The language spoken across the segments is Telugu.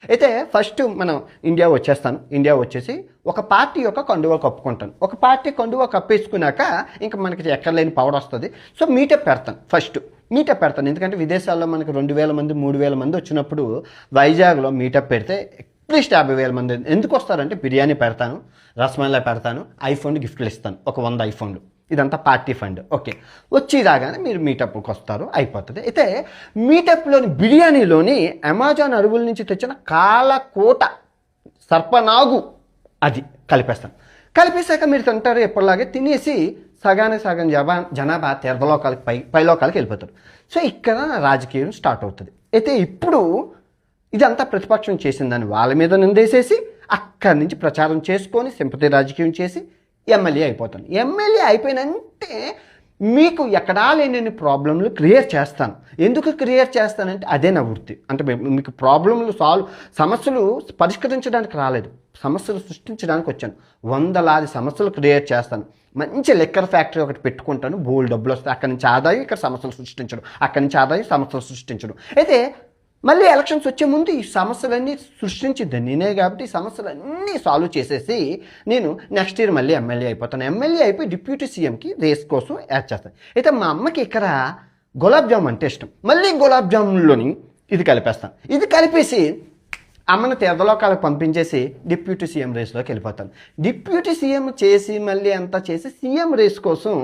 అయితే ఫస్ట్ మనం ఇండియా వచ్చేస్తాను. ఇండియా వచ్చేసి ఒక పార్టీ యొక్క కండువా కప్పుకుంటాను. ఒక పార్టీ కండువా కప్పేసుకున్నాక ఇంకా మనకి ఎక్కర్లేని పవర్ వస్తుంది. సో మీటప్ పెడతాను. ఫస్ట్ మీటప్ పెడతాను. ఎందుకంటే విదేశాల్లో మనకి 2000 మంది 3000 మంది వచ్చినప్పుడు వైజాగ్లో మీటప్ పెడితే అట్లీస్ట్ 50,000 మంది ఎందుకు వస్తారంటే బిర్యానీ పెడతాను, రసమలై పెడతాను, ఐఫోన్ గిఫ్ట్లు ఇస్తాను, ఒక 100 ఐఫోన్లు. ఇదంతా పార్టీ ఫండ్. ఓకే, వచ్చి రాగానే మీరు మీటప్కి వస్తారు, అయిపోతుంది. అయితే మీటప్లోని బిర్యానీలోని అమెజాన్ అడవుల నుంచి తెచ్చిన కాలకోట సర్పనాగు అది కలిపేస్తాను. కలిపేశాక మీరు తింటారు ఎప్పటిలాగే. తినేసి సగానికి సగం జనాభా తీర్థలోకాలకి పైలోకాలకి వెళ్ళిపోతారు. సో ఇక్కడ రాజకీయం స్టార్ట్ అవుతుంది. అయితే ఇప్పుడు ఇదంతా ప్రతిపక్షం చేసిందని వాళ్ళ మీద నిందేసేసి అక్కడి నుంచి ప్రచారం చేసుకొని సింపతి రాజకీయం చేసి ఎమ్మెల్యే అయిపోతాను. ఎమ్మెల్యే అయిపోయినంటే మీకు ఎక్కడా లేని ప్రాబ్లంలు క్రియేట్ చేస్తాను. ఎందుకు క్రియేట్ చేస్తానంటే అదే నా వృత్తి. అంటే మీకు ప్రాబ్లంలు సమస్యలు పరిష్కరించడానికి రాలేదు, సమస్యలు సృష్టించడానికి వచ్చాను. వందలాది సమస్యలు క్రియేట్ చేస్తాను. మంచి లిక్కర్ ఫ్యాక్టరీ ఒకటి పెట్టుకుంటాను, బోల్డ్ డబ్బులు వస్తాయి. అక్కడి నుంచి ఆదాయం, ఇక్కడ సమస్యలు సృష్టించడం, అక్కడి నుంచి ఆదాయం, సమస్యలు సృష్టించడం. అయితే మళ్ళీ ఎలక్షన్స్ వచ్చే ముందు ఈ సమస్యలన్నీ సృష్టించింది నేనే కాబట్టి ఈ సమస్యలన్నీ సాల్వ్ చేసేసి నేను నెక్స్ట్ ఇయర్ మళ్ళీ ఎమ్మెల్యే అయిపోతాను. ఎమ్మెల్యే అయిపోయి డిప్యూటీ సీఎంకి రేస్ కోసం యాడ్ చేస్తాను. అయితే మా అమ్మకి ఇక్కడ గులాబ్ జామ్ అంటే ఇష్టం. మళ్ళీ గులాబ్ జామున్లోని ఇది కలిపేస్తాను. ఇది కలిపేసి అమ్మని తీర్థలోకాలకు పంపించేసి డిప్యూటీ సీఎం రేస్లోకి వెళ్ళిపోతాను. డిప్యూటీ సీఎం చేసి మళ్ళీ అంతా చేసి సీఎం రేస్ కోసం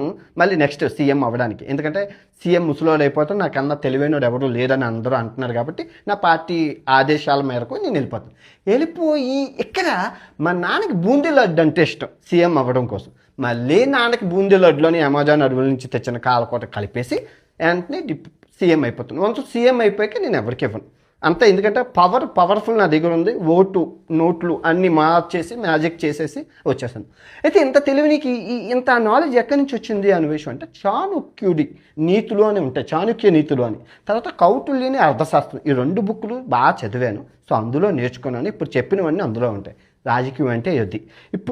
మళ్ళీ నెక్స్ట్ సీఎం అవ్వడానికి. ఎందుకంటే సీఎం ముసలోడు అయిపోతాను, నాకన్నా తెలివైనడు ఎవరు లేదని అందరూ అంటున్నారు కాబట్టి నా పార్టీ ఆదేశాల మేరకు నేను వెళ్ళిపోతాను. వెళ్ళిపోయి ఇక్కడ మా నాన్నకి బూందీ లడ్డు అంటే ఇష్టం సీఎం అవ్వడం కోసం. మళ్ళీ నాన్నకి బూందీ లడ్డులోని అమెజాన్ అడవుల నుంచి తెచ్చిన కాలకోట కలిపేసి వెంటనే సీఎం అయిపోతాను. వన్స్ సీఎం అయిపోయాక నేను ఎవరికి ఇవ్వను అంతే. ఎందుకంటే పవర్ఫుల్ నా దగ్గర ఉంది. ఓటు నోట్లు అన్నీ మార్చేసి మ్యాజిక్ చేసేసి వచ్చేసాను. అయితే ఇంత తెలివినికి ఇంత నాలెడ్జ్ ఎక్కడి నుంచి వచ్చింది అనే విషయం అంటే చాణుక్యుడి నీతులు అని ఉంటాయి, చాణుక్య నీతులు అని. తర్వాత కౌటిల్యుని అర్థశాస్త్రం, ఈ 2 బుక్కులు బాగా చదివాను. సో అందులో నేర్చుకున్నాను. ఇప్పుడు చెప్పినవన్నీ అందులో ఉంటాయి. రాజకీయం అంటే ఇది. ఇప్పుడు